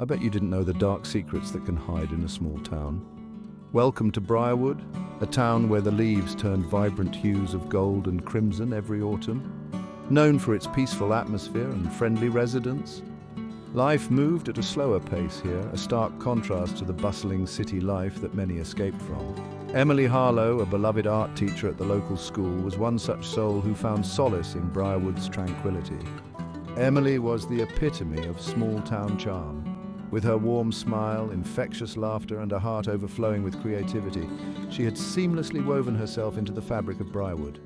I bet you didn't know the dark secrets that can hide in a small town. Welcome to Briarwood, a town where the leaves turn vibrant hues of gold and crimson every autumn. Known for its peaceful atmosphere and friendly residents, life moved at a slower pace here, a stark contrast to the bustling city life that many escaped from. Emily Harlow, a beloved art teacher at the local school, was one such soul who found solace in Briarwood's tranquility. Emily was the epitome of small-town charm. With her warm smile, infectious laughter, and a heart overflowing with creativity, she had seamlessly woven herself into the fabric of Briarwood.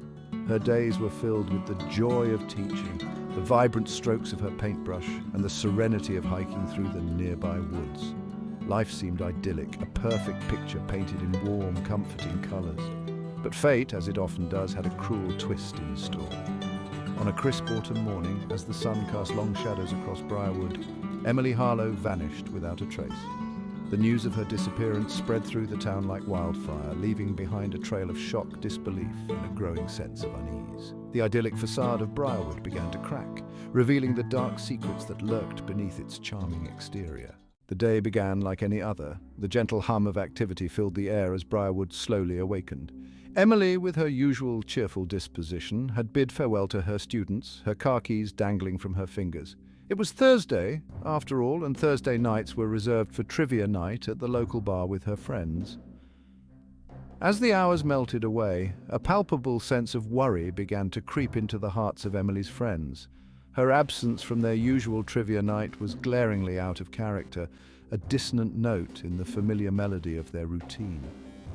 Her days were filled with the joy of teaching, the vibrant strokes of her paintbrush, and the serenity of hiking through the nearby woods. Life seemed idyllic, a perfect picture painted in warm, comforting colours. But fate, as it often does, had a cruel twist in store. On a crisp autumn morning, as the sun cast long shadows across Briarwood, Emily Harlow vanished without a trace. The news of her disappearance spread through the town like wildfire, leaving behind a trail of shock, disbelief, and a growing sense of unease. The idyllic facade of Briarwood began to crack, revealing the dark secrets that lurked beneath its charming exterior. The day began like any other. The gentle hum of activity filled the air as Briarwood slowly awakened. Emily, with her usual cheerful disposition, had bid farewell to her students, her car keys dangling from her fingers. It was Thursday, after all, and Thursday nights were reserved for trivia night at the local bar with her friends. As the hours melted away, a palpable sense of worry began to creep into the hearts of Emily's friends. Her absence from their usual trivia night was glaringly out of character, a dissonant note in the familiar melody of their routine.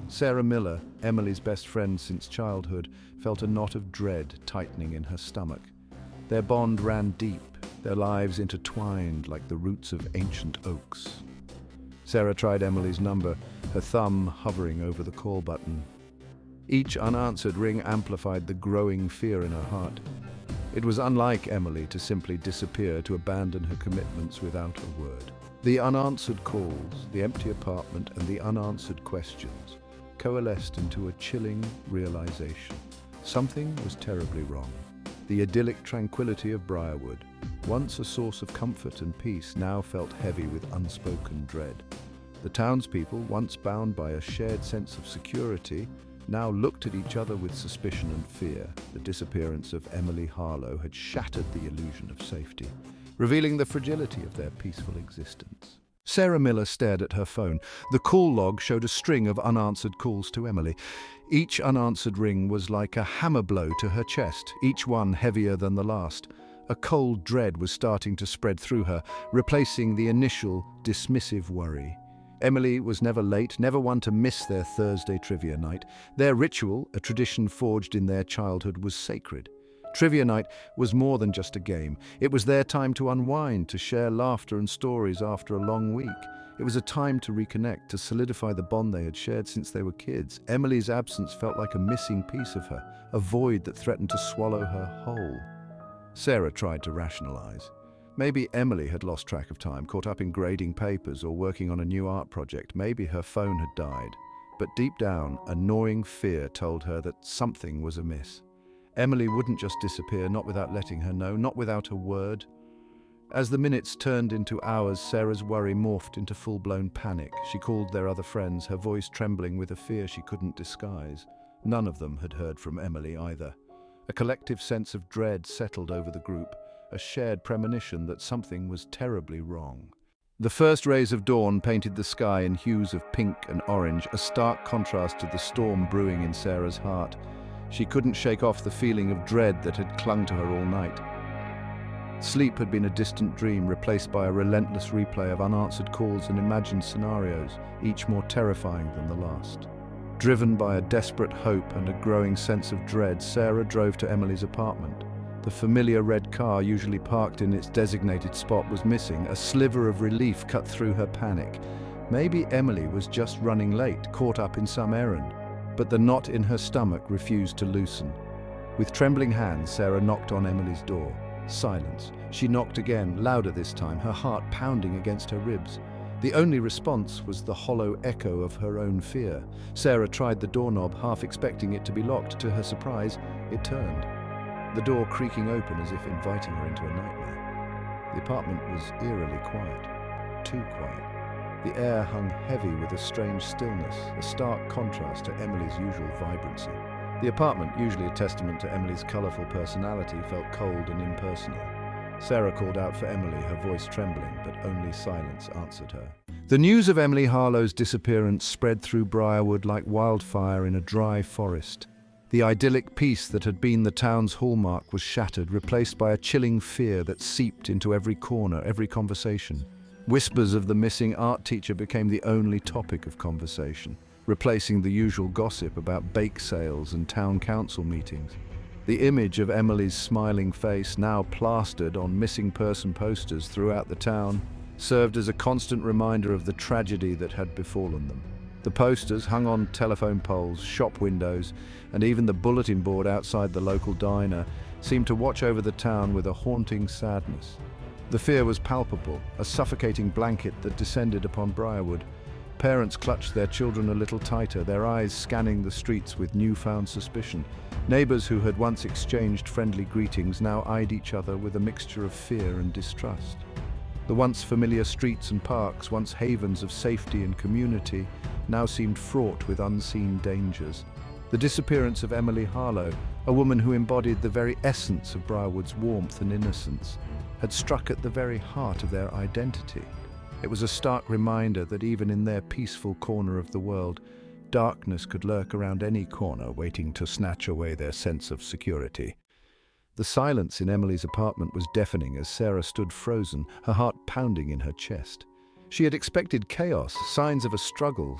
Sarah Miller, Emily's best friend since childhood, felt a knot of dread tightening in her stomach. Their bond ran deep, their lives intertwined like the roots of ancient oaks. Sarah tried Emily's number, her thumb hovering over the call button. Each unanswered ring amplified the growing fear in her heart. It was unlike Emily to simply disappear, to abandon her commitments without a word. The unanswered calls, the empty apartment, and the unanswered questions coalesced into a chilling realization. Something was terribly wrong. The idyllic tranquility of Briarwood, once a source of comfort and peace, now felt heavy with unspoken dread. The townspeople, once bound by a shared sense of security, now looked at each other with suspicion and fear. The disappearance of Emily Harlow had shattered the illusion of safety, revealing the fragility of their peaceful existence. Sarah Miller stared at her phone. The call log showed a string of unanswered calls to Emily. Each unanswered ring was like a hammer blow to her chest, each one heavier than the last. A cold dread was starting to spread through her, replacing the initial dismissive worry. Emily was never late, never one to miss their Thursday trivia night. Their ritual, a tradition forged in their childhood, was sacred. Trivia night was more than just a game. It was their time to unwind, to share laughter and stories after a long week. It was a time to reconnect, to solidify the bond they had shared since they were kids. Emily's absence felt like a missing piece of her, a void that threatened to swallow her whole. Sarah tried to rationalize. Maybe Emily had lost track of time, caught up in grading papers or working on a new art project. Maybe her phone had died. But deep down, a gnawing fear told her that something was amiss. Emily wouldn't just disappear, not without letting her know, not without a word. As the minutes turned into hours, Sarah's worry morphed into full-blown panic. She called their other friends, her voice trembling with a fear she couldn't disguise. None of them had heard from Emily either. A collective sense of dread settled over the group, a shared premonition that something was terribly wrong. The first rays of dawn painted the sky in hues of pink and orange, a stark contrast to the storm brewing in Sarah's heart. She couldn't shake off the feeling of dread that had clung to her all night. Sleep had been a distant dream, replaced by a relentless replay of unanswered calls and imagined scenarios, each more terrifying than the last. Driven by a desperate hope and a growing sense of dread, Sarah drove to Emily's apartment. The familiar red car, usually parked in its designated spot, was missing. A sliver of relief cut through her panic. Maybe Emily was just running late, caught up in some errand. But the knot in her stomach refused to loosen. With trembling hands, Sarah knocked on Emily's door. Silence. She knocked again, louder this time, her heart pounding against her ribs. The only response was the hollow echo of her own fear. Sarah tried the doorknob, half expecting it to be locked. To her surprise, it turned, the door creaking open as if inviting her into a nightmare. The apartment was eerily quiet. too quiet. The air hung heavy with a strange stillness, a stark contrast to Emily's usual vibrancy. The apartment, usually a testament to Emily's colourful personality, felt cold and impersonal. Sarah called out for Emily, her voice trembling, but only silence answered her. The news of Emily Harlow's disappearance spread through Briarwood like wildfire in a dry forest. The idyllic peace that had been the town's hallmark was shattered, replaced by a chilling fear that seeped into every corner, every conversation. Whispers of the missing art teacher became the only topic of conversation, replacing the usual gossip about bake sales and town council meetings. The image of Emily's smiling face, now plastered on missing person posters throughout the town, served as a constant reminder of the tragedy that had befallen them. The posters hung on telephone poles, shop windows, and even the bulletin board outside the local diner seemed to watch over the town with a haunting sadness. The fear was palpable, a suffocating blanket that descended upon Briarwood. Parents clutched their children a little tighter, their eyes scanning the streets with newfound suspicion. Neighbors who had once exchanged friendly greetings now eyed each other with a mixture of fear and distrust. The once familiar streets and parks, once havens of safety and community, now seemed fraught with unseen dangers. The disappearance of Emily Harlow, a woman who embodied the very essence of Briarwood's warmth and innocence, had struck at the very heart of their identity. It was a stark reminder that even in their peaceful corner of the world, darkness could lurk around any corner, waiting to snatch away their sense of security. The silence in Emily's apartment was deafening as Sarah stood frozen, her heart pounding in her chest. She had expected chaos, signs of a struggle,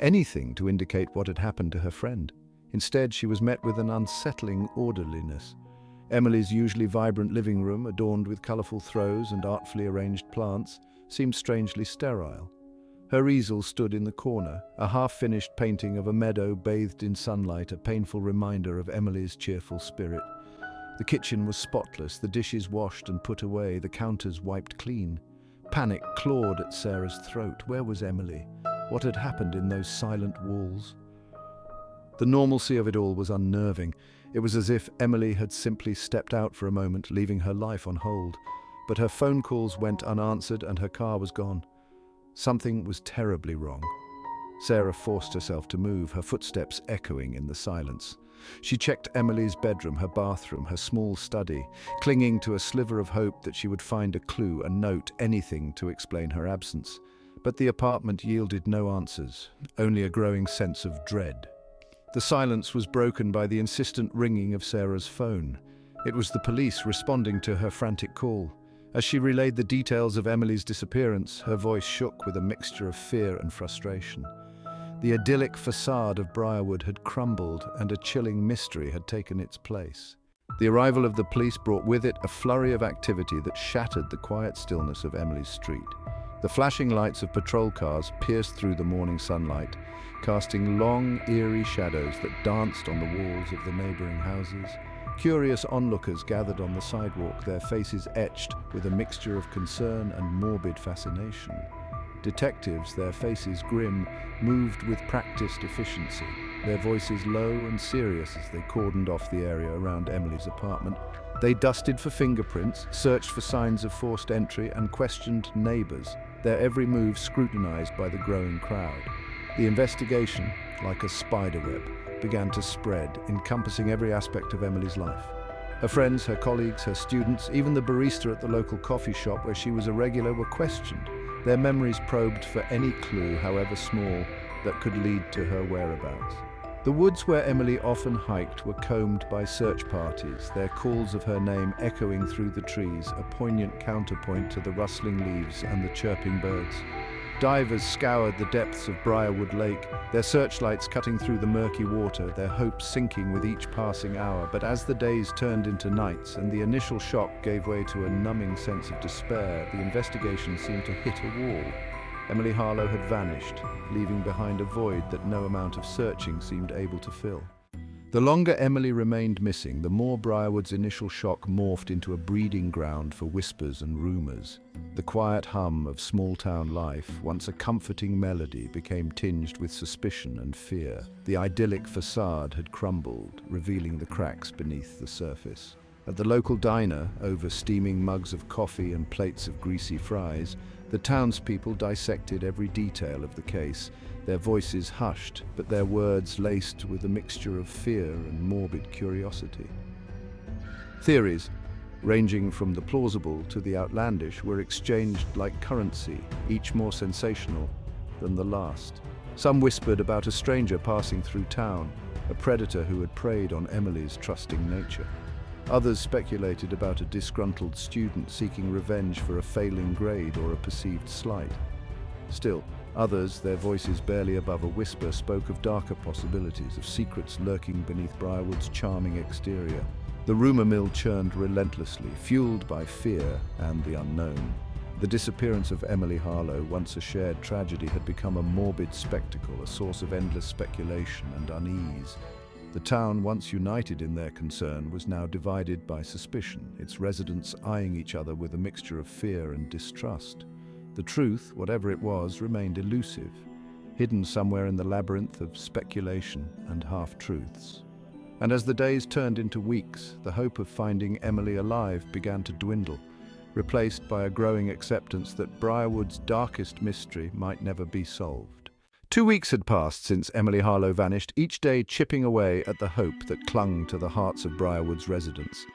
anything to indicate what had happened to her friend. Instead, she was met with an unsettling orderliness. Emily's usually vibrant living room, adorned with colourful throws and artfully arranged plants, seemed strangely sterile. Her easel stood in the corner, a half-finished painting of a meadow bathed in sunlight, a painful reminder of Emily's cheerful spirit. The kitchen was spotless, the dishes washed and put away, the counters wiped clean. Panic clawed at Sarah's throat. Where was Emily? What had happened in those silent walls? The normalcy of it all was unnerving. It was as if Emily had simply stepped out for a moment, leaving her life on hold. But her phone calls went unanswered and her car was gone. Something was terribly wrong. Sarah forced herself to move, her footsteps echoing in the silence. She checked Emily's bedroom, her bathroom, her small study, clinging to a sliver of hope that she would find a clue, a note, anything to explain her absence. But the apartment yielded no answers, only a growing sense of dread. The silence was broken by the insistent ringing of Sarah's phone. It was the police responding to her frantic call. As she relayed the details of Emily's disappearance, her voice shook with a mixture of fear and frustration. The idyllic facade of Briarwood had crumbled and a chilling mystery had taken its place. The arrival of the police brought with it a flurry of activity that shattered the quiet stillness of Emily's street. The flashing lights of patrol cars pierced through the morning sunlight, casting long, eerie shadows that danced on the walls of the neighboring houses. Curious onlookers gathered on the sidewalk, their faces etched with a mixture of concern and morbid fascination. Detectives, their faces grim, moved with practiced efficiency, their voices low and serious as they cordoned off the area around Emily's apartment. They dusted for fingerprints, searched for signs of forced entry, and questioned neighbors, their every move scrutinized by the growing crowd. The investigation, like a spiderweb, began to spread, encompassing every aspect of Emily's life. Her friends, her colleagues, her students, even the barista at the local coffee shop where she was a regular were questioned, their memories probed for any clue, however small, that could lead to her whereabouts. The woods where Emily often hiked were combed by search parties, their calls of her name echoing through the trees, a poignant counterpoint to the rustling leaves and the chirping birds. Divers scoured the depths of Briarwood Lake, their searchlights cutting through the murky water, their hopes sinking with each passing hour. But as the days turned into nights and the initial shock gave way to a numbing sense of despair, the investigation seemed to hit a wall. Emily Harlow had vanished, leaving behind a void that no amount of searching seemed able to fill. The longer Emily remained missing, the more Briarwood's initial shock morphed into a breeding ground for whispers and rumors. The quiet hum of small-town life, once a comforting melody, became tinged with suspicion and fear. The idyllic facade had crumbled, revealing the cracks beneath the surface. At the local diner, over steaming mugs of coffee and plates of greasy fries, the townspeople dissected every detail of the case, their voices hushed, but their words laced with a mixture of fear and morbid curiosity. Theories, ranging from the plausible to the outlandish, were exchanged like currency, each more sensational than the last. Some whispered about a stranger passing through town, a predator who had preyed on Emily's trusting nature. Others speculated about a disgruntled student seeking revenge for a failing grade or a perceived slight. Still, others, their voices barely above a whisper, spoke of darker possibilities, of secrets lurking beneath Briarwood's charming exterior. The rumor mill churned relentlessly, fueled by fear and the unknown. The disappearance of Emily Harlow, once a shared tragedy, had become a morbid spectacle, a source of endless speculation and unease. The town, once united in their concern, was now divided by suspicion, its residents eyeing each other with a mixture of fear and distrust. The truth, whatever it was, remained elusive, hidden somewhere in the labyrinth of speculation and half-truths. And as the days turned into weeks, the hope of finding Emily alive began to dwindle, replaced by a growing acceptance that Briarwood's darkest mystery might never be solved. 2 weeks had passed since Emily Harlow vanished, each day chipping away at the hope that clung to the hearts of Briarwood's residents.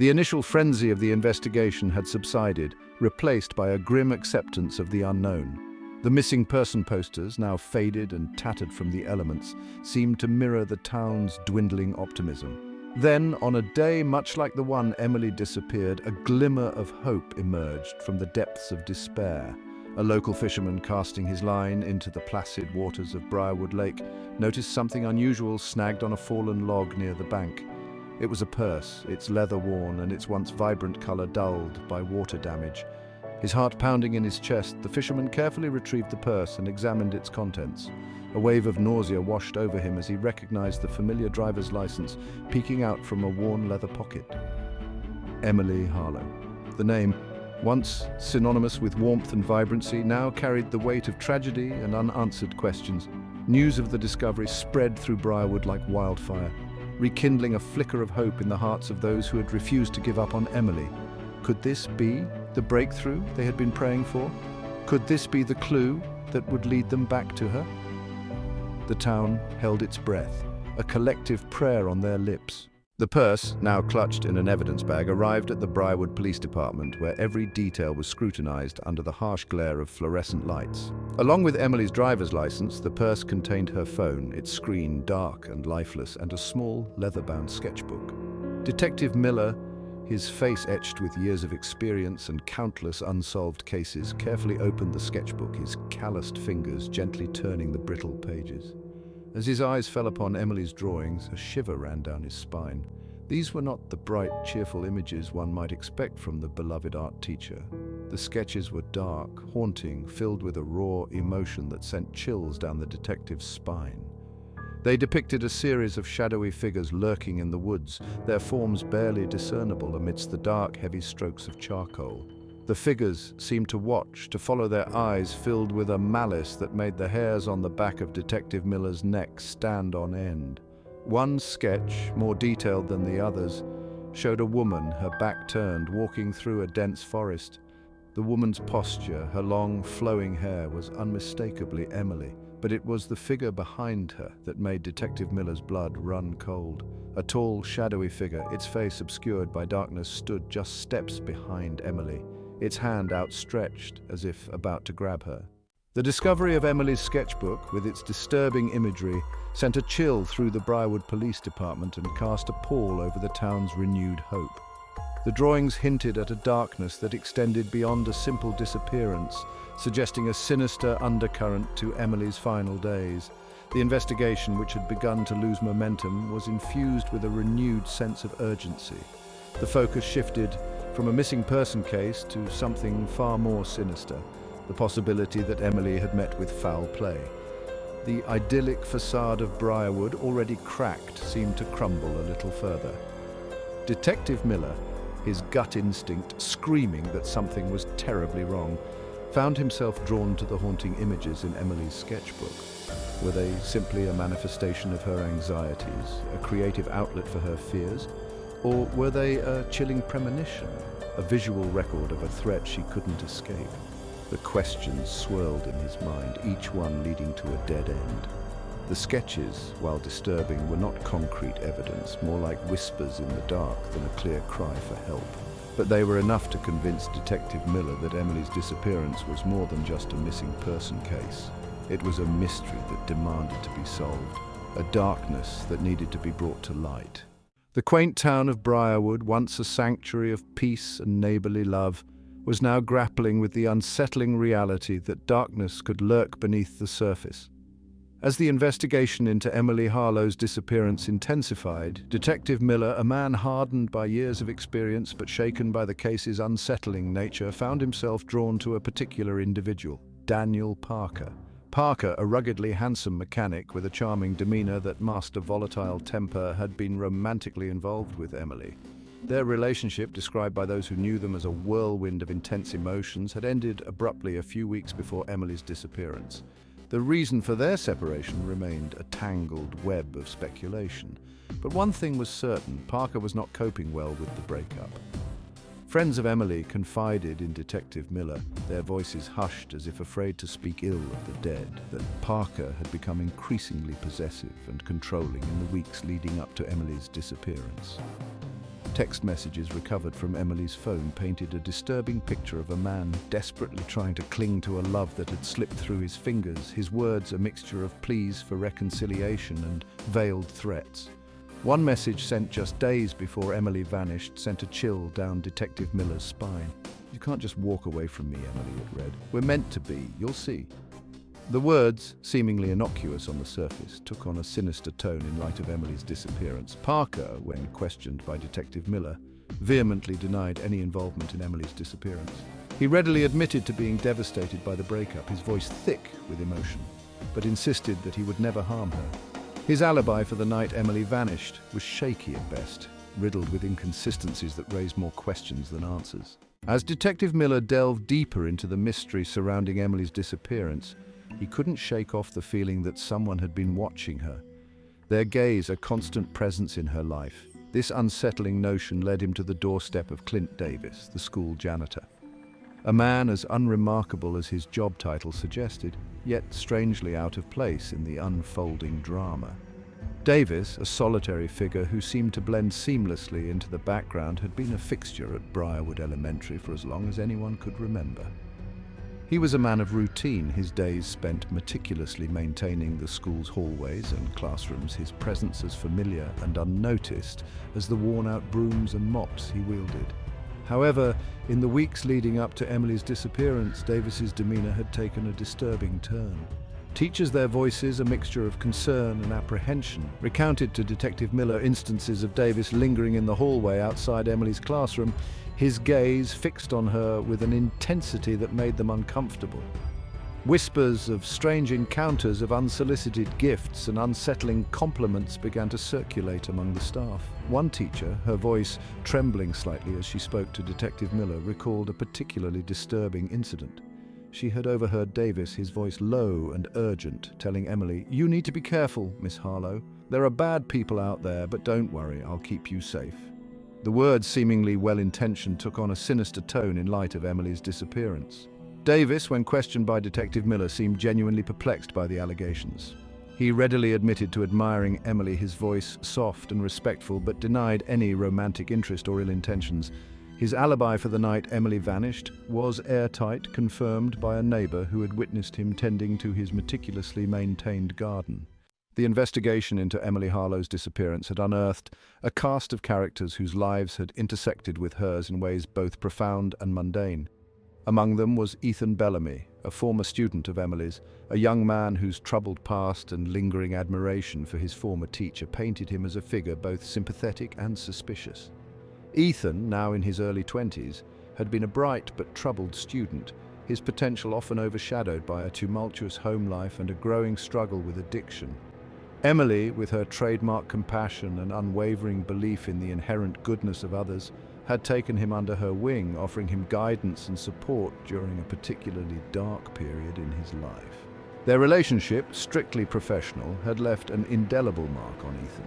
The initial frenzy of the investigation had subsided, replaced by a grim acceptance of the unknown. The missing person posters, now faded and tattered from the elements, seemed to mirror the town's dwindling optimism. Then, on a day much like the one Emily disappeared, a glimmer of hope emerged from the depths of despair. A local fisherman casting his line into the placid waters of Briarwood Lake noticed something unusual snagged on a fallen log near the bank. It was a purse, its leather worn and its once vibrant color dulled by water damage. His heart pounding in his chest, the fisherman carefully retrieved the purse and examined its contents. A wave of nausea washed over him as he recognized the familiar driver's license peeking out from a worn leather pocket. Emily Harlow. The name, once synonymous with warmth and vibrancy, now carried the weight of tragedy and unanswered questions. News of the discovery spread through Briarwood like wildfire, rekindling a flicker of hope in the hearts of those who had refused to give up on Emily. Could this be the breakthrough they had been praying for? Could this be the clue that would lead them back to her? The town held its breath, a collective prayer on their lips. The purse, now clutched in an evidence bag, arrived at the Briarwood Police Department, where every detail was scrutinized under the harsh glare of fluorescent lights. Along with Emily's driver's license, the purse contained her phone, its screen dark and lifeless, and a small, leather-bound sketchbook. Detective Miller, his face etched with years of experience and countless unsolved cases, carefully opened the sketchbook, his calloused fingers gently turning the brittle pages. As his eyes fell upon Emily's drawings, a shiver ran down his spine. These were not the bright, cheerful images one might expect from the beloved art teacher. The sketches were dark, haunting, filled with a raw emotion that sent chills down the detective's spine. They depicted a series of shadowy figures lurking in the woods, their forms barely discernible amidst the dark, heavy strokes of charcoal. The figures seemed to watch, to follow their eyes filled with a malice that made the hairs on the back of Detective Miller's neck stand on end. One sketch, more detailed than the others, showed a woman, her back turned, walking through a dense forest. The woman's posture, her long, flowing hair, was unmistakably Emily, but it was the figure behind her that made Detective Miller's blood run cold. A tall, shadowy figure, its face obscured by darkness, stood just steps behind Emily, its hand outstretched as if about to grab her. The discovery of Emily's sketchbook, with its disturbing imagery, sent a chill through the Briarwood Police Department and cast a pall over the town's renewed hope. The drawings hinted at a darkness that extended beyond a simple disappearance, suggesting a sinister undercurrent to Emily's final days. The investigation, which had begun to lose momentum, was infused with a renewed sense of urgency. The focus shifted from a missing person case to something far more sinister, the possibility that Emily had met with foul play. The idyllic facade of Briarwood, already cracked, seemed to crumble a little further. Detective Miller, his gut instinct screaming that something was terribly wrong, found himself drawn to the haunting images in Emily's sketchbook. Were they simply a manifestation of her anxieties, a creative outlet for her fears? Or were they a chilling premonition, a visual record of a threat she couldn't escape? The questions swirled in his mind, each one leading to a dead end. The sketches, while disturbing, were not concrete evidence, more like whispers in the dark than a clear cry for help. But they were enough to convince Detective Miller that Emily's disappearance was more than just a missing person case. It was a mystery that demanded to be solved, a darkness that needed to be brought to light. The quaint town of Briarwood, once a sanctuary of peace and neighborly love, was now grappling with the unsettling reality that darkness could lurk beneath the surface. As the investigation into Emily Harlow's disappearance intensified, Detective Miller, a man hardened by years of experience but shaken by the case's unsettling nature, found himself drawn to a particular individual, Daniel Parker. Parker, a ruggedly handsome mechanic with a charming demeanor that masked a volatile temper, had been romantically involved with Emily. Their relationship, described by those who knew them as a whirlwind of intense emotions, had ended abruptly a few weeks before Emily's disappearance. The reason for their separation remained a tangled web of speculation. But one thing was certain: Parker was not coping well with the breakup. Friends of Emily confided in Detective Miller, their voices hushed as if afraid to speak ill of the dead, that Parker had become increasingly possessive and controlling in the weeks leading up to Emily's disappearance. Text messages recovered from Emily's phone painted a disturbing picture of a man desperately trying to cling to a love that had slipped through his fingers, his words a mixture of pleas for reconciliation and veiled threats. One message sent just days before Emily vanished sent a chill down Detective Miller's spine. "You can't just walk away from me, Emily," it read. "We're meant to be, you'll see." The words, seemingly innocuous on the surface, took on a sinister tone in light of Emily's disappearance. Parker, when questioned by Detective Miller, vehemently denied any involvement in Emily's disappearance. He readily admitted to being devastated by the breakup, his voice thick with emotion, but insisted that he would never harm her. His alibi for the night Emily vanished was shaky at best, riddled with inconsistencies that raised more questions than answers. As Detective Miller delved deeper into the mystery surrounding Emily's disappearance, he couldn't shake off the feeling that someone had been watching her, their gaze a constant presence in her life. This unsettling notion led him to the doorstep of Clint Davis, the school janitor. A man as unremarkable as his job title suggested, yet strangely out of place in the unfolding drama. Davis, a solitary figure who seemed to blend seamlessly into the background, had been a fixture at Briarwood Elementary for as long as anyone could remember. He was a man of routine, his days spent meticulously maintaining the school's hallways and classrooms, his presence as familiar and unnoticed as the worn-out brooms and mops he wielded. However, in the weeks leading up to Emily's disappearance, Davis's demeanor had taken a disturbing turn. Teachers, their voices a mixture of concern and apprehension, recounted to Detective Miller instances of Davis lingering in the hallway outside Emily's classroom, his gaze fixed on her with an intensity that made them uncomfortable. Whispers of strange encounters, of unsolicited gifts and unsettling compliments began to circulate among the staff. One teacher, her voice trembling slightly as she spoke to Detective Miller, recalled a particularly disturbing incident. She had overheard Davis, his voice low and urgent, telling Emily, "You need to be careful, Miss Harlow. There are bad people out there, but don't worry, I'll keep you safe." The words, seemingly well-intentioned, took on a sinister tone in light of Emily's disappearance. Davis, when questioned by Detective Miller, seemed genuinely perplexed by the allegations. He readily admitted to admiring Emily, his voice soft and respectful, but denied any romantic interest or ill intentions. His alibi for the night Emily vanished was airtight, confirmed by a neighbor who had witnessed him tending to his meticulously maintained garden. The investigation into Emily Harlow's disappearance had unearthed a cast of characters whose lives had intersected with hers in ways both profound and mundane. Among them was Ethan Bellamy, a former student of Emily's, a young man whose troubled past and lingering admiration for his former teacher painted him as a figure both sympathetic and suspicious. Ethan, now in his early 20s, had been a bright but troubled student, his potential often overshadowed by a tumultuous home life and a growing struggle with addiction. Emily, with her trademark compassion and unwavering belief in the inherent goodness of others, had taken him under her wing, offering him guidance and support during a particularly dark period in his life. Their relationship, strictly professional, had left an indelible mark on Ethan.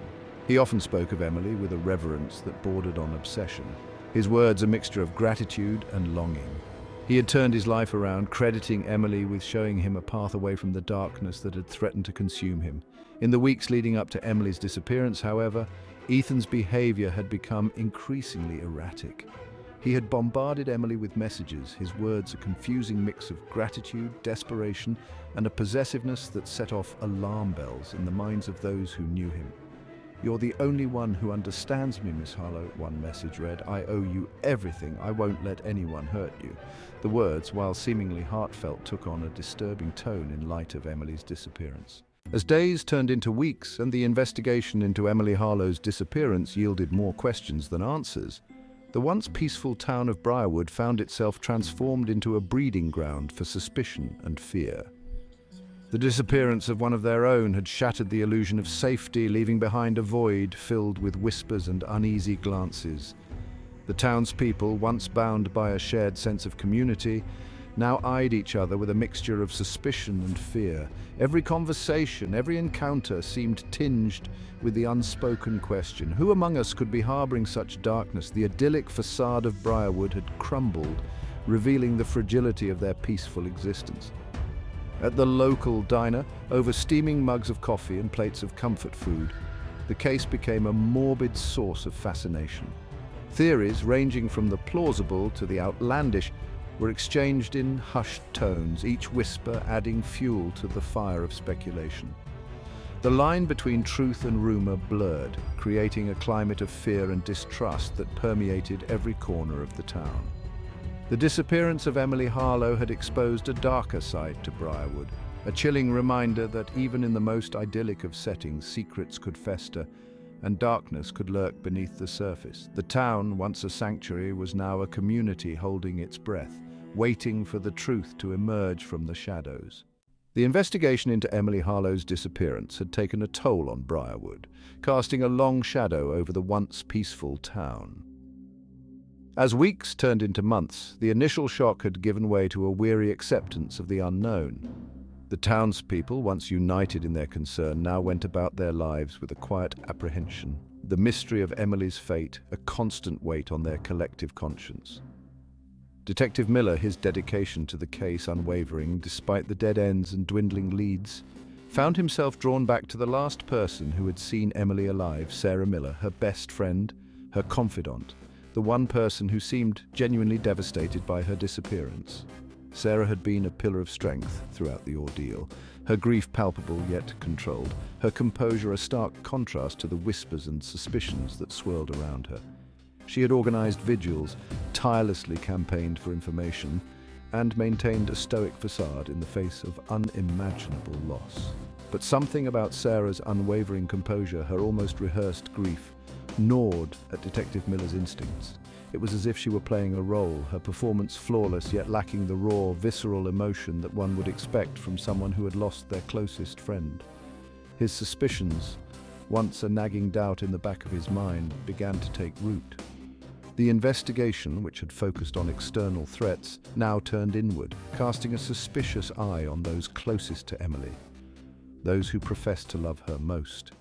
He often spoke of Emily with a reverence that bordered on obsession, his words a mixture of gratitude and longing. He had turned his life around, crediting Emily with showing him a path away from the darkness that had threatened to consume him. In the weeks leading up to Emily's disappearance, however, Ethan's behavior had become increasingly erratic. He had bombarded Emily with messages, his words a confusing mix of gratitude, desperation, and a possessiveness that set off alarm bells in the minds of those who knew him. "You're the only one who understands me, Miss Harlow," one message read. "I owe you everything. I won't let anyone hurt you." The words, while seemingly heartfelt, took on a disturbing tone in light of Emily's disappearance. As days turned into weeks and the investigation into Emily Harlow's disappearance yielded more questions than answers, the once peaceful town of Briarwood found itself transformed into a breeding ground for suspicion and fear. The disappearance of one of their own had shattered the illusion of safety, leaving behind a void filled with whispers and uneasy glances. The townspeople, once bound by a shared sense of community, now eyed each other with a mixture of suspicion and fear. Every conversation, every encounter seemed tinged with the unspoken question: who among us could be harboring such darkness? The idyllic facade of Briarwood had crumbled, revealing the fragility of their peaceful existence. At the local diner, over steaming mugs of coffee and plates of comfort food, the case became a morbid source of fascination. Theories, ranging from the plausible to the outlandish, were exchanged in hushed tones, each whisper adding fuel to the fire of speculation. The line between truth and rumor blurred, creating a climate of fear and distrust that permeated every corner of the town. The disappearance of Emily Harlow had exposed a darker side to Briarwood, a chilling reminder that even in the most idyllic of settings, secrets could fester and darkness could lurk beneath the surface. The town, once a sanctuary, was now a community holding its breath, waiting for the truth to emerge from the shadows. The investigation into Emily Harlow's disappearance had taken a toll on Briarwood, casting a long shadow over the once peaceful town. As weeks turned into months, the initial shock had given way to a weary acceptance of the unknown. The townspeople, once united in their concern, now went about their lives with a quiet apprehension, the mystery of Emily's fate a constant weight on their collective conscience. Detective Miller, his dedication to the case unwavering despite the dead ends and dwindling leads, found himself drawn back to the last person who had seen Emily alive, Sarah Miller, her best friend, her confidant, the one person who seemed genuinely devastated by her disappearance. Sarah had been a pillar of strength throughout the ordeal, her grief palpable yet controlled, her composure a stark contrast to the whispers and suspicions that swirled around her. She had organized vigils, tirelessly campaigned for information, and maintained a stoic facade in the face of unimaginable loss. But something about Sarah's unwavering composure, her almost rehearsed grief, gnawed at Detective Miller's instincts. It was as if she were playing a role, her performance flawless yet lacking the raw, visceral emotion that one would expect from someone who had lost their closest friend. His suspicions, once a nagging doubt in the back of his mind, began to take root. The investigation, which had focused on external threats, now turned inward, casting a suspicious eye on those closest to Emily, those who professed to love her most.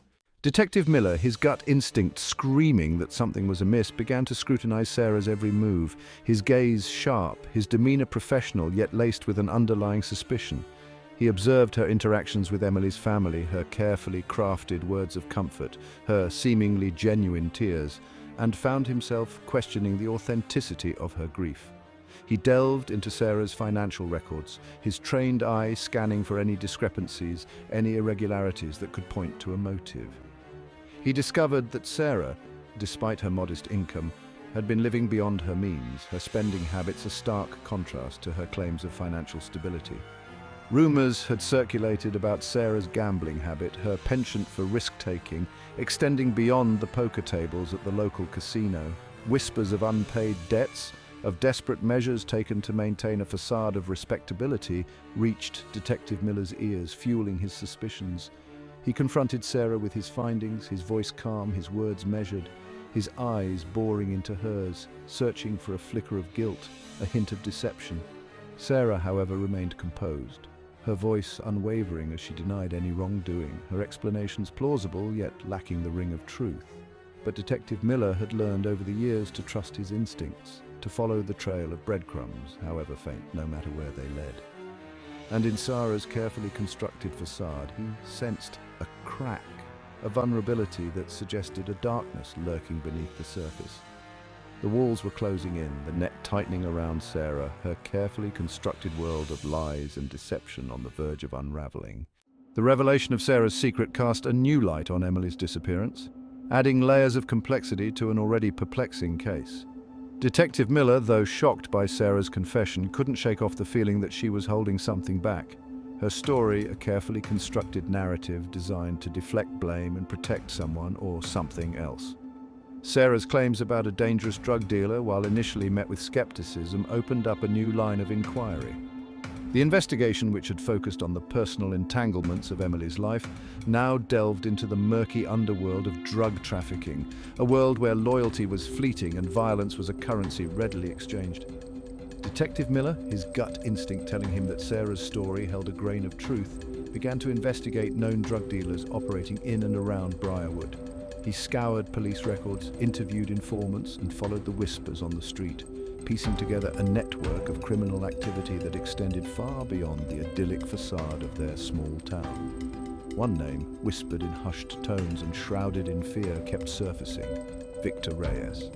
Detective Miller, his gut instinct screaming that something was amiss, began to scrutinize Sarah's every move, his gaze sharp, his demeanor professional yet laced with an underlying suspicion. He observed her interactions with Emily's family, her carefully crafted words of comfort, her seemingly genuine tears, and found himself questioning the authenticity of her grief. He delved into Sarah's financial records, his trained eye scanning for any discrepancies, any irregularities that could point to a motive. He discovered that Sarah, despite her modest income, had been living beyond her means, her spending habits a stark contrast to her claims of financial stability. Rumors had circulated about Sarah's gambling habit, her penchant for risk-taking, extending beyond the poker tables at the local casino. Whispers of unpaid debts, of desperate measures taken to maintain a facade of respectability, reached Detective Miller's ears, fueling his suspicions. He confronted Sarah with his findings, his voice calm, his words measured, his eyes boring into hers, searching for a flicker of guilt, a hint of deception. Sarah, however, remained composed. her voice unwavering as she denied any wrongdoing, her explanations plausible yet lacking the ring of truth. But Detective Miller had learned over the years to trust his instincts, to follow the trail of breadcrumbs, however faint, no matter where they led. And in Sarah's carefully constructed facade, he sensed a crack, a vulnerability that suggested a darkness lurking beneath the surface. The walls were closing in, the net tightening around Sarah, her carefully constructed world of lies and deception on the verge of unraveling. The revelation of Sarah's secret cast a new light on Emily's disappearance, adding layers of complexity to an already perplexing case. Detective Miller, though shocked by Sarah's confession, couldn't shake off the feeling that she was holding something back. Her story, a carefully constructed narrative designed to deflect blame and protect someone or something else. Sarah's claims about a dangerous drug dealer, while initially met with skepticism, opened up a new line of inquiry. The investigation, which had focused on the personal entanglements of Emily's life, now delved into the murky underworld of drug trafficking, a world where loyalty was fleeting and violence was a currency readily exchanged. Detective Miller, his gut instinct telling him that Sarah's story held a grain of truth, began to investigate known drug dealers operating in and around Briarwood. He scoured police records, interviewed informants, and followed the whispers on the street, piecing together a network of criminal activity that extended far beyond the idyllic facade of their small town. One name, whispered in hushed tones and shrouded in fear, kept surfacing: Victor Reyes.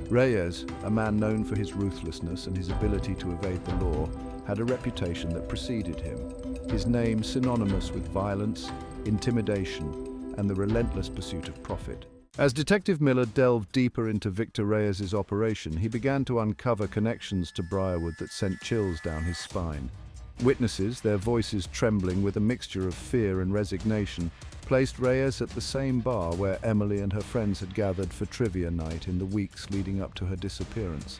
Reyes, a man known for his ruthlessness and his ability to evade the law, had a reputation that preceded him, his name synonymous with violence, intimidation, and the relentless pursuit of profit. As Detective Miller delved deeper into Victor Reyes's operation, he began to uncover connections to Briarwood that sent chills down his spine. Witnesses, their voices trembling with a mixture of fear and resignation, placed Reyes at the same bar where Emily and her friends had gathered for trivia night in the weeks leading up to her disappearance.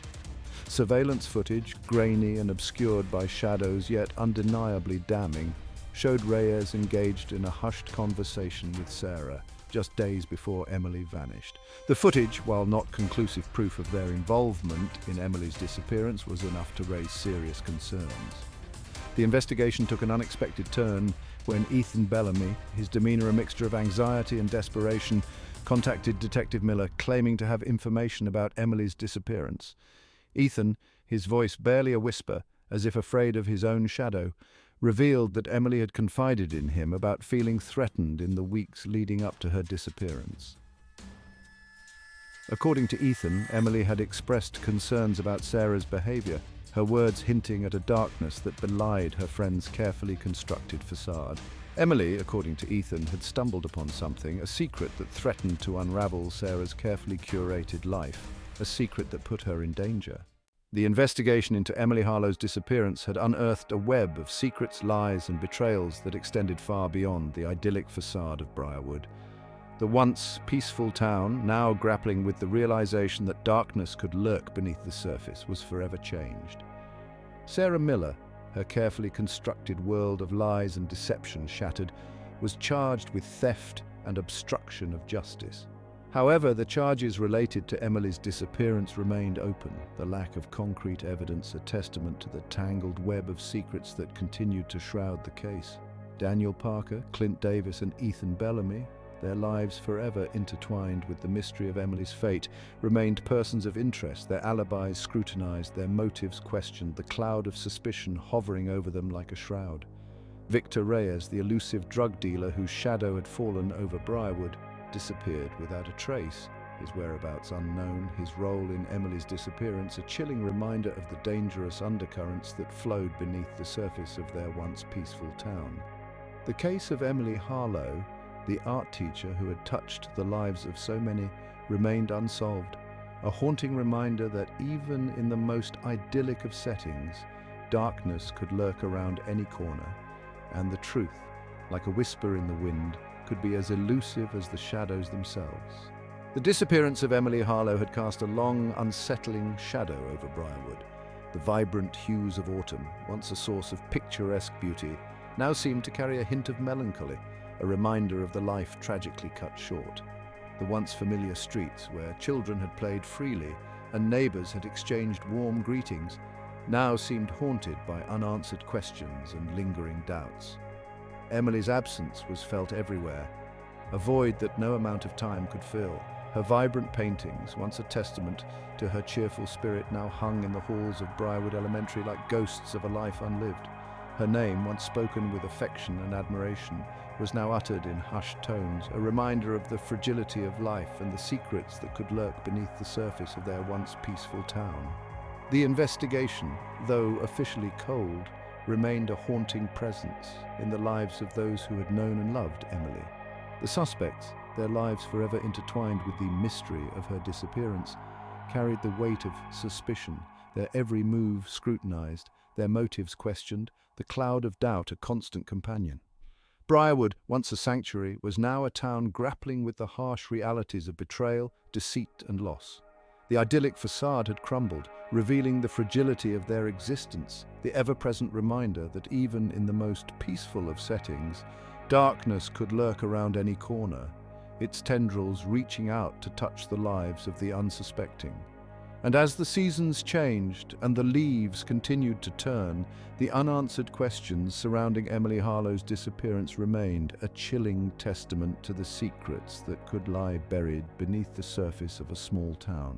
Surveillance footage, grainy and obscured by shadows yet undeniably damning, showed Reyes engaged in a hushed conversation with Sarah, just days before Emily vanished. The footage, while not conclusive proof of their involvement in Emily's disappearance, was enough to raise serious concerns. The investigation took an unexpected turn when Ethan Bellamy, his demeanor a mixture of anxiety and desperation, contacted Detective Miller claiming to have information about Emily's disappearance. Ethan, his voice barely a whisper, as if afraid of his own shadow, revealed that Emily had confided in him about feeling threatened in the weeks leading up to her disappearance. According to Ethan, Emily had expressed concerns about Sarah's behavior, her words hinting at a darkness that belied her friend's carefully constructed facade. Emily, according to Ethan, had stumbled upon something, a secret that threatened to unravel Sarah's carefully curated life, a secret that put her in danger. The investigation into Emily Harlow's disappearance had unearthed a web of secrets, lies, and betrayals that extended far beyond the idyllic facade of Briarwood. The once peaceful town, now grappling with the realization that darkness could lurk beneath the surface, was forever changed. Sarah Miller, her carefully constructed world of lies and deception shattered, was charged with theft and obstruction of justice. However, the charges related to Emily's disappearance remained open, the lack of concrete evidence a testament to the tangled web of secrets that continued to shroud the case. Daniel Parker, Clint Davis, and Ethan Bellamy, their lives forever intertwined with the mystery of Emily's fate, remained persons of interest, their alibis scrutinized, their motives questioned, the cloud of suspicion hovering over them like a shroud. Victor Reyes, the elusive drug dealer whose shadow had fallen over Briarwood, disappeared without a trace, his whereabouts unknown, his role in Emily's disappearance a chilling reminder of the dangerous undercurrents that flowed beneath the surface of their once peaceful town. The case of Emily Harlow, the art teacher who had touched the lives of so many, remained unsolved, a haunting reminder that even in the most idyllic of settings, darkness could lurk around any corner, and the truth, like a whisper in the wind, could be as elusive as the shadows themselves. The disappearance of Emily Harlow had cast a long, unsettling shadow over Briarwood. The vibrant hues of autumn, once a source of picturesque beauty, now seemed to carry a hint of melancholy, a reminder of the life tragically cut short. The once familiar streets, where children had played freely and neighbors had exchanged warm greetings, now seemed haunted by unanswered questions and lingering doubts. Emily's absence was felt everywhere, a void that no amount of time could fill. Her vibrant paintings, once a testament to her cheerful spirit, now hung in the halls of Briarwood Elementary like ghosts of a life unlived. Her name, once spoken with affection and admiration, was now uttered in hushed tones, a reminder of the fragility of life and the secrets that could lurk beneath the surface of their once peaceful town. The investigation, though officially cold, remained a haunting presence in the lives of those who had known and loved Emily. The suspects, their lives forever intertwined with the mystery of her disappearance, carried the weight of suspicion, their every move scrutinized, their motives questioned, the cloud of doubt a constant companion. Briarwood, once a sanctuary, was now a town grappling with the harsh realities of betrayal, deceit, and loss. The idyllic facade had crumbled, revealing the fragility of their existence, the ever-present reminder that even in the most peaceful of settings, darkness could lurk around any corner, its tendrils reaching out to touch the lives of the unsuspecting. And as the seasons changed and the leaves continued to turn, the unanswered questions surrounding Emily Harlow's disappearance remained, a chilling testament to the secrets that could lie buried beneath the surface of a small town.